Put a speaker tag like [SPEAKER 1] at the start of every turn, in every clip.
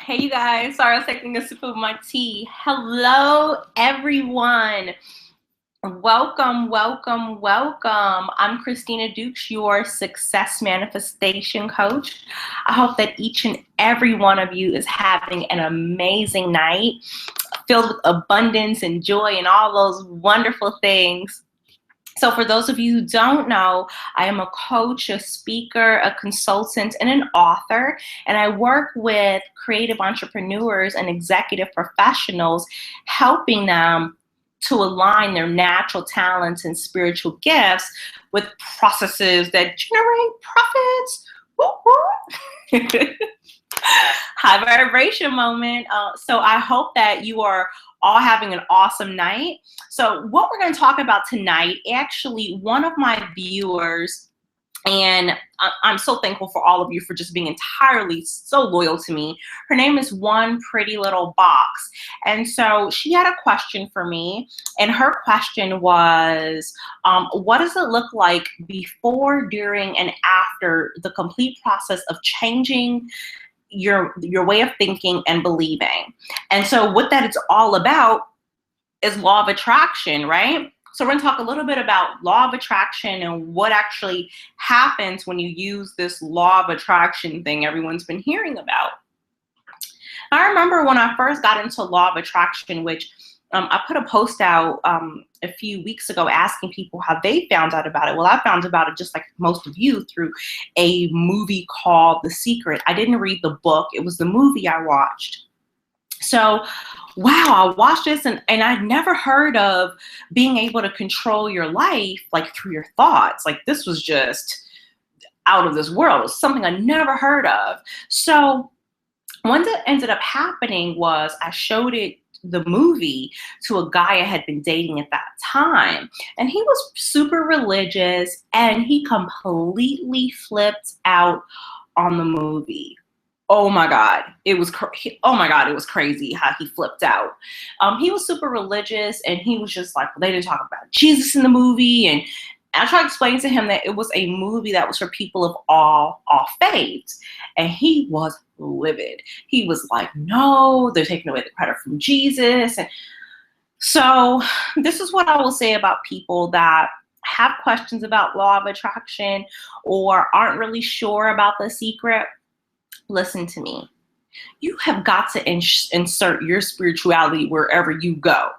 [SPEAKER 1] Hey, you guys. Sorry, I was taking a sip of my tea. Hello, everyone. Welcome, welcome, welcome. I'm Christina Dukes, your success manifestation coach. I hope that each and every one of you is having an amazing night filled with abundance and joy and all those wonderful things. So for those of you who don't know, I am a coach, a speaker, a consultant, and an author, and I work with creative entrepreneurs and executive professionals, helping them to align their natural talents and spiritual gifts with processes that generate profits. Woo-woo. High vibration moment. So I hope that you are all having an awesome night. So what we're going to talk about tonight, actually, one of my viewers, and I'm so thankful for all of you for just being entirely so loyal to me. Her name is One Pretty Little Box. And so she had a question for me. And her question was, what does it look like before, during, and after the complete process of changing your way of thinking and believing? And so what that it's all about is law of attraction, right? So we're going to talk a little bit about law of attraction and what actually happens when you use this law of attraction thing everyone's been hearing about. I remember when I first got into law of attraction, which I put a post out a few weeks ago asking people how they found out about it. Well, I found about it just like most of you through a movie called The Secret. I didn't read the book. It was the movie I watched. So, wow, I watched this and I'd never heard of being able to control your life like through your thoughts. Like this was just out of this world. It was something I never heard of. So what ended up happening was I showed the movie to a guy I had been dating at that time. And he was super religious and he completely flipped out on the movie. Oh my God, it was crazy how he flipped out. He was super religious and he was just like, well, they didn't talk about Jesus in the movie. And I tried to explain to him that it was a movie that was for people of all faiths. And he was livid. He was like, no, they're taking away the credit from Jesus. And so this is what I will say about people that have questions about law of attraction or aren't really sure about The Secret. Listen to me. You have got to insert your spirituality wherever you go,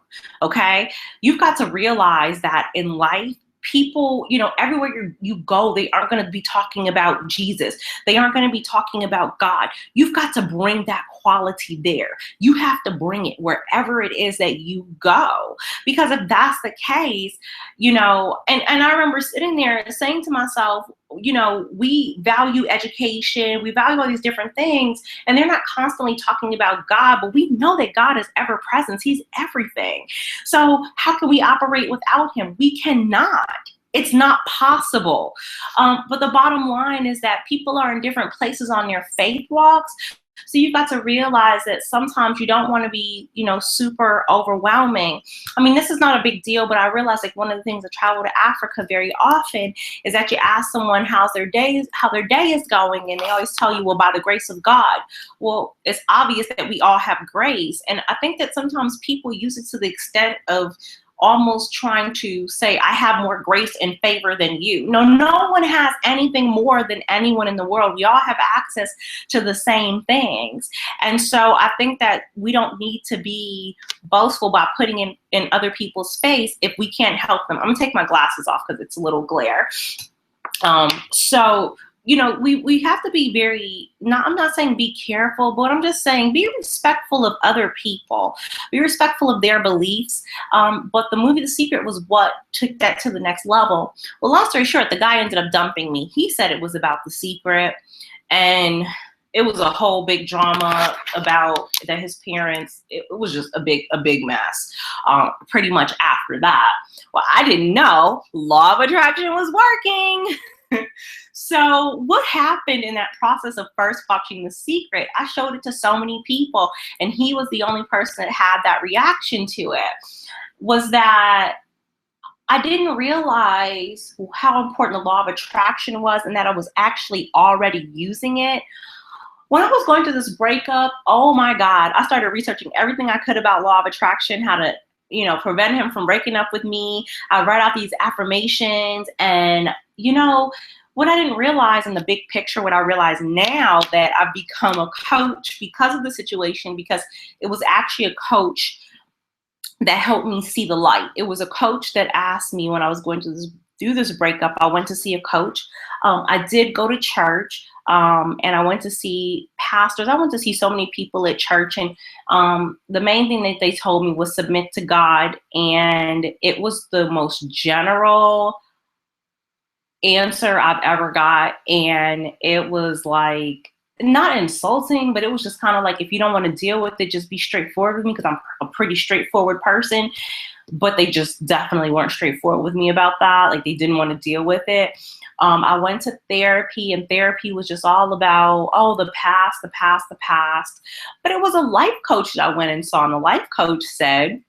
[SPEAKER 1] okay? You've got to realize that in life, people, everywhere you go, they aren't going to be talking about Jesus. They aren't going to be talking about God. You've got to bring that quality there. You have to bring it wherever it is that you go. Because if that's the case, and I remember sitting there and saying to myself, we value education, we value all these different things, and they're not constantly talking about God, but we know that God is ever present. He's everything. So how can we operate without him? We cannot. It's not possible. But the bottom line is that people are in different places on their faith walks. So you've got to realize that sometimes you don't want to be, super overwhelming. I mean, this is not a big deal, but I realize like one of the things I travel to Africa very often is that you ask someone how their day is going, and they always tell you, well, by the grace of God. Well, it's obvious that we all have grace. And I think that sometimes people use it to the extent of almost trying to say, I have more grace and favor than you. No one has anything more than anyone in the world. We all have access to the same things. And so I think that we don't need to be boastful by putting in other people's space if we can't help them. I'm gonna take my glasses off because it's a little glare. We have to be I'm not saying be careful, but I'm just saying be respectful of other people, be respectful of their beliefs. But the movie The Secret was what took that to the next level. Well, long story short, the guy ended up dumping me. He said it was about The Secret, and it was a whole big drama about that his parents, it was just a big mess pretty much after that. Well, I didn't know law of attraction was working. So what happened in that process of first watching The Secret, I showed it to so many people, and he was the only person that had that reaction to it, was that I didn't realize how important the law of attraction was and that I was actually already using it when I was going through this breakup, oh my God, I started researching everything I could about law of attraction, how to, prevent him from breaking up with me. I write out these affirmations, and, what I didn't realize in the big picture, what I realize now that I've become a coach because of the situation, because it was actually a coach that helped me see the light. It was a coach that asked me when I was going to do this breakup. I went to see a coach. I did go to church, and I went to see pastors. I went to see so many people at church, and the main thing that they told me was submit to God, and it was the most general answer I've ever got. And it was like, not insulting, but it was just kind of like, if you don't want to deal with it, just be straightforward with me, because I'm a pretty straightforward person. But they just definitely weren't straightforward with me about that. Like, they didn't want to deal with it. I went to therapy, and therapy was just all about, the past, the past, the past. But it was a life coach that I went and saw, and the life coach said,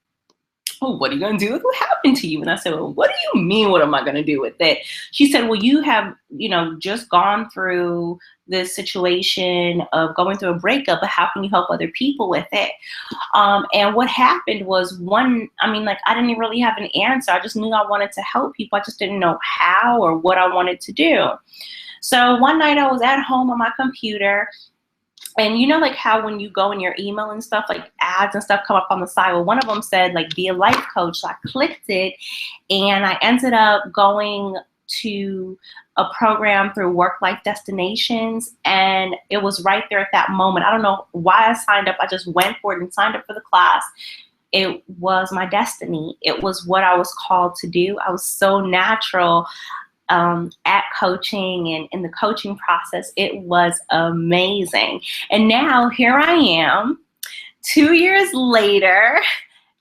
[SPEAKER 1] well, what are you going to do with what happened to you? And I said, well, what do you mean, what am I going to do with it? She said, well, you have, just gone through this situation of going through a breakup, but how can you help other people with it? And what happened was I didn't really have an answer. I just knew I wanted to help people. I just didn't know how or what I wanted to do. So one night I was at home on my computer, and like how when you go in your email and stuff, like ads and stuff come up on the side. Well, one of them said like, be a life coach. So I clicked it, and I ended up going to a program through Work-Life Destinations. And it was right there at that moment. I don't know why I signed up. I just went for it and signed up for the class. It was my destiny. It was what I was called to do. I was so natural at coaching and in the coaching process. It was amazing. And now here I am 2 years later,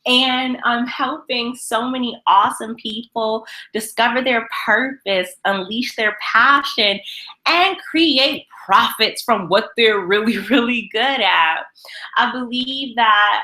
[SPEAKER 1] and I'm helping so many awesome people discover their purpose, unleash their passion, and create profits from what they're really, really good at. I believe that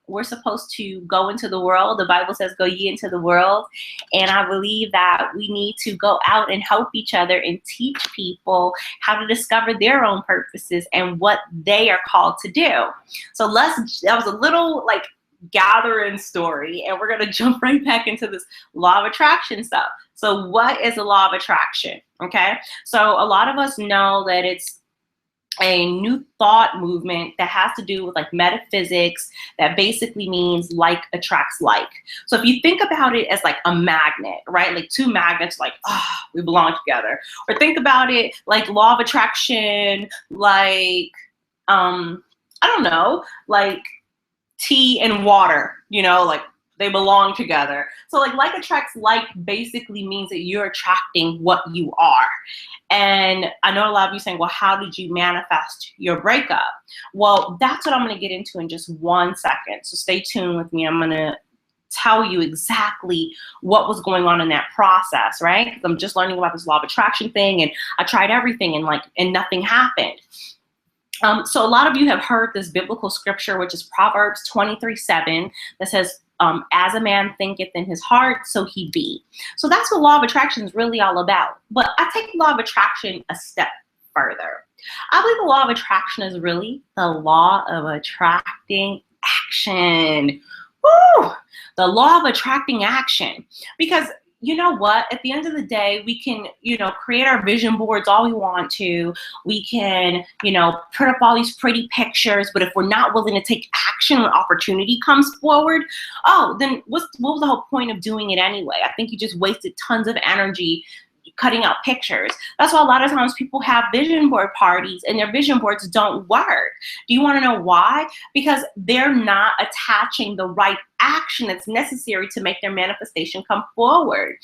[SPEAKER 1] we're supposed to go into the world. The Bible says, go ye into the world. And I believe that we need to go out and help each other and teach people how to discover their own purposes and what they are called to do. So that was a little like gathering story, and we're going to jump right back into this law of attraction stuff. So what is the law of attraction? Okay, so a lot of us know that it's a new thought movement that has to do with like metaphysics, that basically means like attracts like. So if you think about it as like a magnet, right? Like two magnets, like, we belong together. Or think about it like law of attraction, like, I don't know, like tea and water, like they belong together. So like attracts like basically means that you're attracting what you are. And I know a lot of you saying, well, how did you manifest your breakup? Well, that's what I'm going to get into in just 1 second. So stay tuned with me. I'm going to tell you exactly what was going on in that process, right? Because I'm just learning about this law of attraction thing, and I tried everything and nothing happened. So a lot of you have heard this biblical scripture, which is Proverbs 23:7, that says, as a man thinketh in his heart, so he be. So that's what law of attraction is really all about. But I take law of attraction a step further. I believe the law of attraction is really the law of attracting action. Woo! The law of attracting action. Because you know what? At the end of the day, we can, create our vision boards all we want to. We can, put up all these pretty pictures. But if we're not willing to take action when opportunity comes forward, then what was the whole point of doing it anyway? I think you just wasted tons of energy cutting out pictures. That's why a lot of times people have vision board parties and their vision boards don't work. Do you want to know why? Because they're not attaching the right action that's necessary to make their manifestation come forward.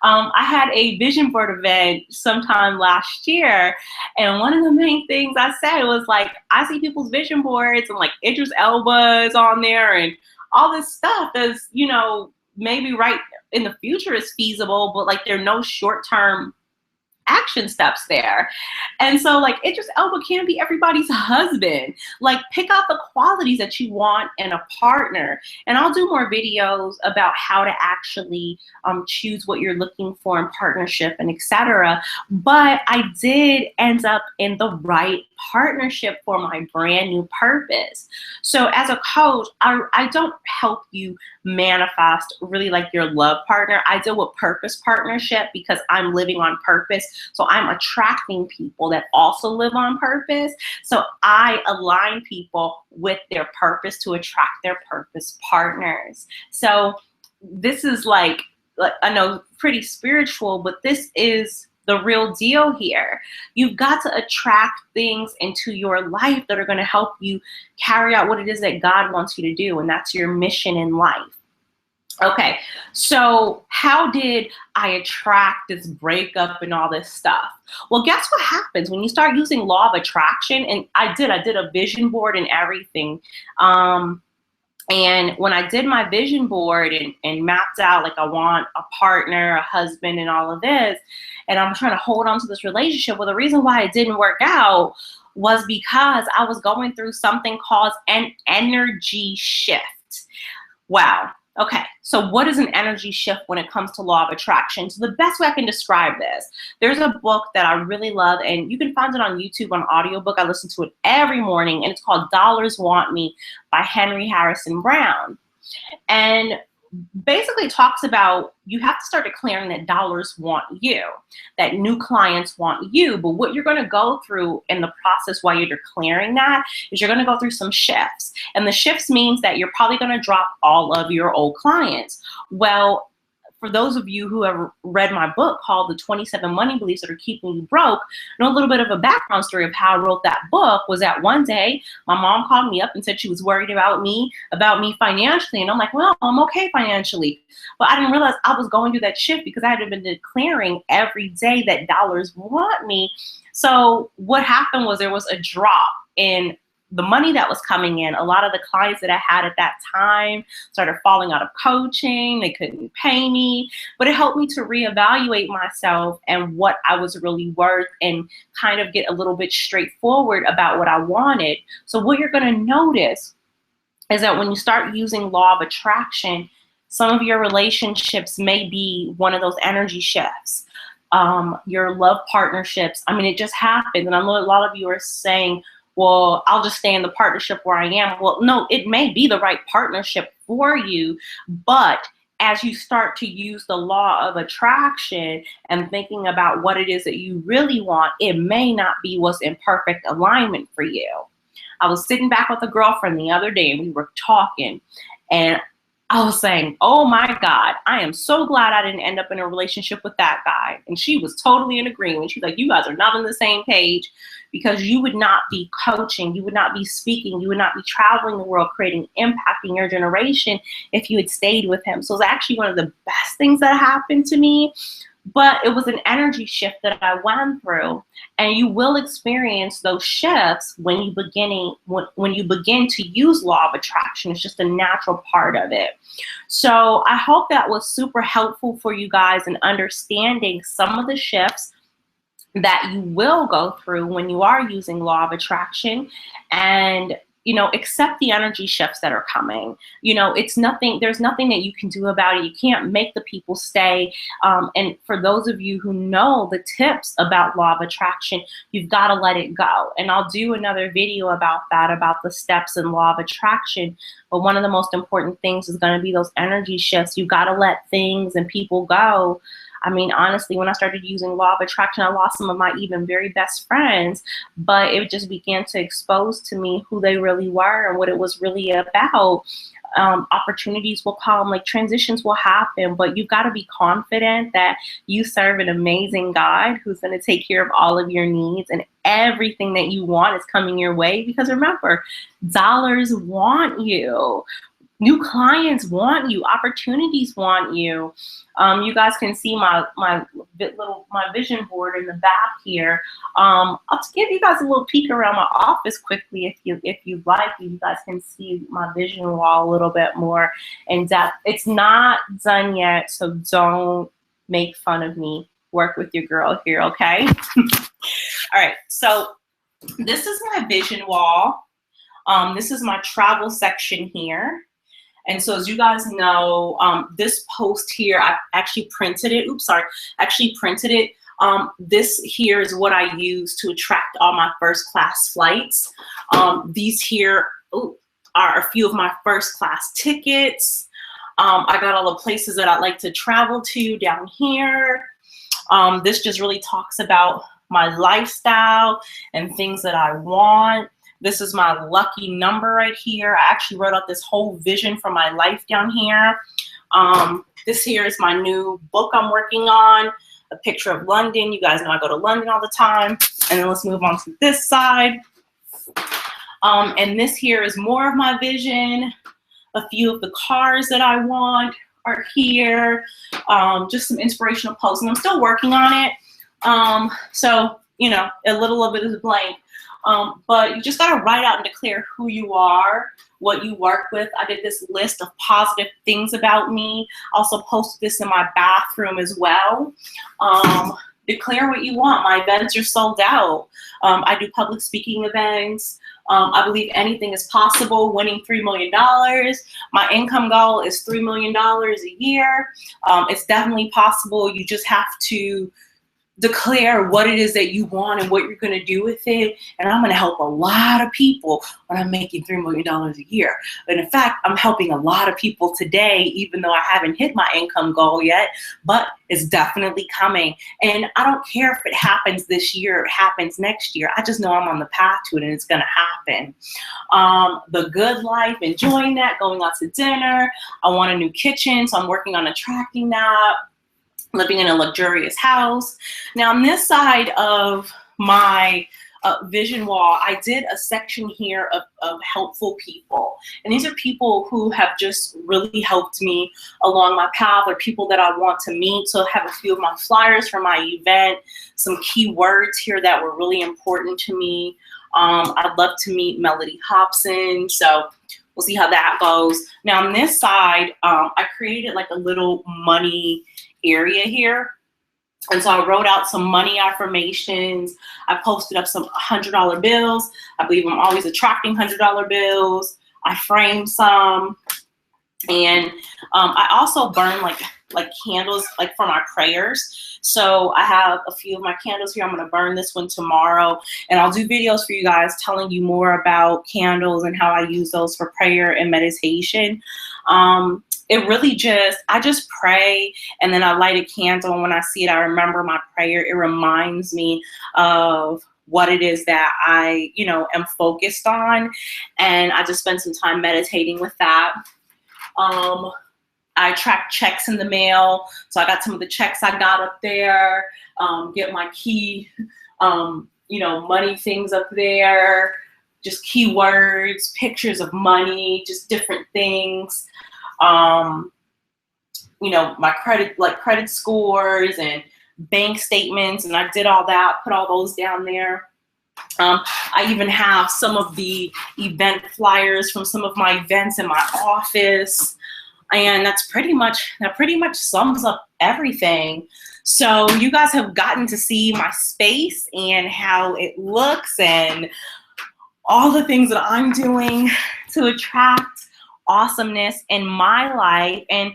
[SPEAKER 1] I had a vision board event sometime last year, and one of the main things I said was like, I see people's vision boards and like Idris Elba is on there and all this stuff that's, maybe right in the future is feasible, but like there are no short-term action steps there. And so like Idris Elba can't be everybody's husband. Like pick out the qualities that you want in a partner. And I'll do more videos about how to actually choose what you're looking for in partnership and etc. But I did end up in the right partnership for my brand new purpose. So as a coach, I don't help you manifest really like your love partner. I deal with purpose partnership because I'm living on purpose. So I'm attracting people that also live on purpose. So I align people with their purpose to attract their purpose partners. So this is like I know pretty spiritual, but this is the real deal here. You've got to attract things into your life that are going to help you carry out what it is that God wants you to do, and that's your mission in life. Okay, so how did I attract this breakup and all this stuff? Well, guess what happens when you start using law of attraction? And I did a vision board and everything. And when I did my vision board and mapped out, like, I want a partner, a husband, and all of this, and I'm trying to hold on to this relationship, well, the reason why it didn't work out was because I was going through something called an energy shift. Wow. Okay, so what is an energy shift when it comes to law of attraction? So the best way I can describe this, there's a book that I really love, and you can find it on YouTube on audiobook. I listen to it every morning, and it's called Dollars Want Me by Henry Harrison Brown. And basically talks about you have to start declaring that dollars want you, that new clients want you. But what you're going to go through in the process while you're declaring that is you're going to go through some shifts. And the shifts means that you're probably going to drop all of your old clients. Well, for those of you who have read my book called The 27 Money Beliefs That Are Keeping You Broke, know a little bit of a background story of how I wrote that book was that one day my mom called me up and said she was worried about me financially. And I'm like, well, I'm okay financially. But I didn't realize I was going through that shift because I had been declaring every day that dollars want me. So what happened was there was a drop in the money that was coming in. A lot of the clients that I had at that time started falling out of coaching. They couldn't pay me, but it helped me to reevaluate myself and what I was really worth and kind of get a little bit straightforward about what I wanted. So what you're going to notice is that when you start using law of attraction, some of your relationships may be one of those energy shifts. Your love partnerships, I mean, it just happens. And I know a lot of you are saying, well, I'll just stay in the partnership where I am. Well, no, it may be the right partnership for you, but as you start to use the law of attraction and thinking about what it is that you really want, it may not be what's in perfect alignment for you. I was sitting back with a girlfriend the other day and we were talking, and I was saying, oh my God, I am so glad I didn't end up in a relationship with that guy. And she was totally in agreement. She's like, you guys are not on the same page, because you would not be coaching, you would not be speaking, you would not be traveling the world, creating impact in your generation if you had stayed with him. So it's actually one of the best things that happened to me. But it was an energy shift that I went through, and you will experience those shifts when you begin to use law of attraction. It's just a natural part of it. So I hope that was super helpful for you guys in understanding some of the shifts that you will go through when you are using law of attraction, and accept the energy shifts that are coming. There's nothing that you can do about it. You can't make the people stay. And for those of you who know the tips about law of attraction, you've got to let it go. And I'll do another video about that, about the steps in law of attraction. But one of the most important things is going to be those energy shifts. You've got to let things and people go. I mean, honestly, when I started using law of attraction, I lost some of my even very best friends, but it just began to expose to me who they really were and what it was really about. Opportunities will come, like transitions will happen, but you've got to be confident that you serve an amazing God who's going to take care of all of your needs, and everything that you want is coming your way. Because remember, dollars want you. New clients want you. Opportunities want you. You guys can see my vision board in the back here. I'll just give you guys a little peek around my office quickly if you'd like. You guys can see my vision wall a little bit more in depth. It's not done yet, so don't make fun of me. Work with your girl here, okay? All right, so this is my vision wall. This is my travel section here. And so as you guys know, this post here, I actually printed it. This here is what I use to attract all my first class flights. These here are a few of my first class tickets. I got all the places that I'd like to travel to down here. This just really talks about my lifestyle and things that I want. This is my lucky number right here. I actually wrote out this whole vision for my life down here. This here is my new book I'm working on, a picture of London. You guys know I go to London all the time. And then let's move on to this side. And this here is more of my vision. A few of the cars that I want are here. Just some inspirational posts, and I'm still working on it. So, you know, a little of it is blank. But you just got to write out and declare who you are, what you work with. I did this list of positive things about me. Also posted this in my bathroom as well. Declare what you want. My events are sold out. I do public speaking events. I believe anything is possible, winning $3 million. My income goal is $3 million a year. It's definitely possible. You just have to declare what it is that you want and what you're going to do with it. And I'm going to help a lot of people when I'm making $3 million a year. But in fact, I'm helping a lot of people today, even though I haven't hit my income goal yet, but it's definitely coming. And I don't care if it happens this year, or it happens next year. I just know I'm on the path to it and it's going to happen. The good life, enjoying that, going out to dinner. I want a new kitchen, so I'm working on attracting that. Living in a luxurious house. Now on this side of my vision wall, I did a section here of helpful people. And these are people who have just really helped me along my path, or people that I want to meet. So I have a few of my flyers for my event, some key words here that were really important to me. I'd love to meet Melody Hobson. So we'll see how that goes. Now on this side, I created like a little money area here. And so I wrote out some money affirmations. I posted up some $100 bills. I believe I'm always attracting $100 bills. I framed some. And I also burn like candles, like for my prayers. So I have a few of my candles here. I'm going to burn this one tomorrow. And I'll do videos for you guys telling you more about candles and how I use those for prayer and meditation. It really I just pray, and then I light a candle, and when I see it, I remember my prayer. It reminds me of what it is that I, you know, am focused on, and I just spend some time meditating with that. I track checks in the mail, so I got some of the checks I got up there, get my key, you know, money things up there, just keywords, pictures of money, just different things. You know, my credit scores and bank statements, and I did all that, put all those down there. I even have some of the event flyers from some of my events in my office, and that pretty much sums up everything. So you guys have gotten to see my space and how it looks and all the things that I'm doing to attract awesomeness in my life. And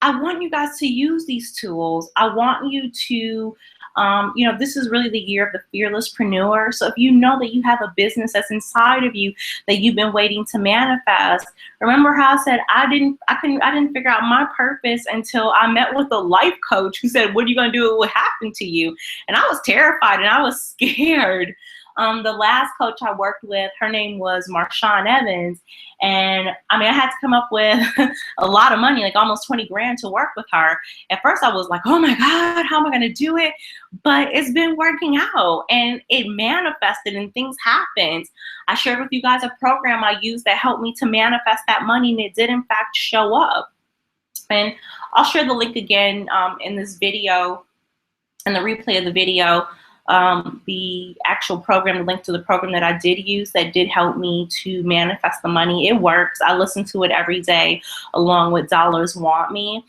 [SPEAKER 1] I want you guys to use these tools. I want you to, you know, this is really the year of the fearlesspreneur. So if you know that you have a business that's inside of you that you've been waiting to manifest, remember how I said I didn't figure out my purpose until I met with a life coach who said, what are you going to do with what happened to you? And I was terrified and I was scared. The last coach I worked with, her name was Marshawn Evans. And I mean, I had to come up with a lot of money, like almost 20 grand to work with her. At first I was like, oh my God, how am I going to do it? But it's been working out and it manifested and things happened. I shared with you guys a program I used that helped me to manifest that money, and it did in fact show up. And I'll share the link again in this video, in the replay of the video. The actual program, the link to the program that I did use that did help me to manifest the money. It works. I listen to it every day along with Dollars Want Me.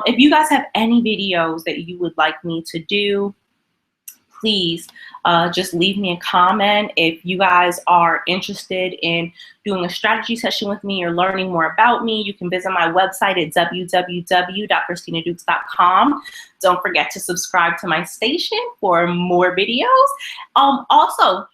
[SPEAKER 1] If you guys have any videos that you would like me to do, please just leave me a comment. If you guys are interested in doing a strategy session with me or learning more about me, you can visit my website at www.christinadukes.com. Don't forget to subscribe to my station for more videos. Also,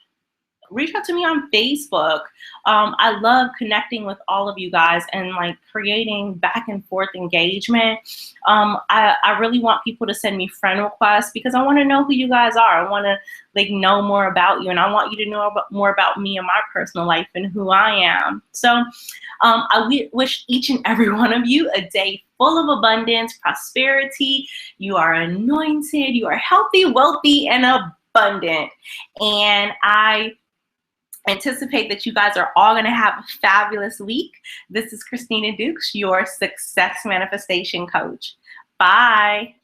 [SPEAKER 1] reach out to me on Facebook. I love connecting with all of you guys and like creating back and forth engagement. I really want people to send me friend requests because I want to know who you guys are. I want to like know more about you, and I want you to know more about me and my personal life and who I am. So I wish each and every one of you a day full of abundance, prosperity. You are anointed, you are healthy, wealthy, and abundant. And I anticipate that you guys are all going to have a fabulous week. This is Christina Dukes, your success manifestation coach. Bye.